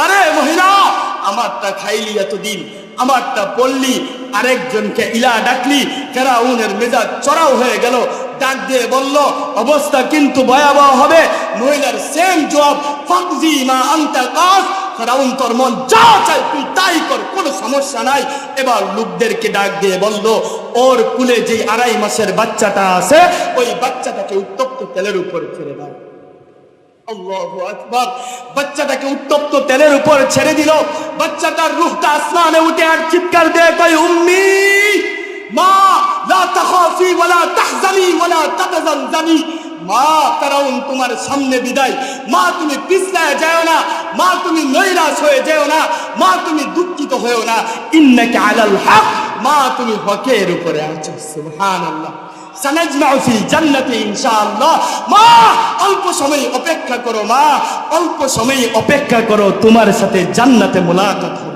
আরে মহিলা, আমারটা খাইলি এতদিন, আমারটা পড়লি, আরেকজনকে ইলা ডাকলি, ফেরাউনের মেজাজ চড়াও হয়ে গেল। ডাক দিয়ে বলল, অবস্থা কিন্তু ভয়াবহ হবে। মহিলার সেম জবাব, ফাকজি মা আনতা কাস, ফেরাউন তোর মন যা চাই তুই তাই কর, কোনো সমস্যা নাই। এবার লোকদেরকে ডাক দিয়ে বলল, ওর কুলে যে 2.5 মাসের বাচ্চাটা আছে, ওই বাচ্চাটাকে উত্তপ্ত তেলের উপর ছেড়ে দাও। আল্লাহু আকবার। বাচ্চাটাকে উত্তপ্ত তেলের উপর ছেড়ে দিল। বাচ্চাটার রূহটা আসমানে উঠে আর চিৎকার দিয়ে কয়, উম্মি মা লা তাখাফি ওয়ালা তাহজানি ওয়ালা তাতাজানজানি। মা, ফেরাউন তোমার সামনে বিদায়। মা, তুমি পিছলায় যাও না। মা, তুমি নৈরাশ হয়ে যাও না। মা, তুমি দুঃখিত হয়েও না। ইন্নাকা আলাল হক, মা তুমি হকের উপরে আছো। সুবহানাল্লাহ। সানাজমাউ ফিল জান্নাতি ইনশাআল্লাহ। মা, অল্প সময় অপেক্ষা করো। মা, অল্প সময় অপেক্ষা করো, তোমার সাথে জান্নাতে মুলাকাত হবে।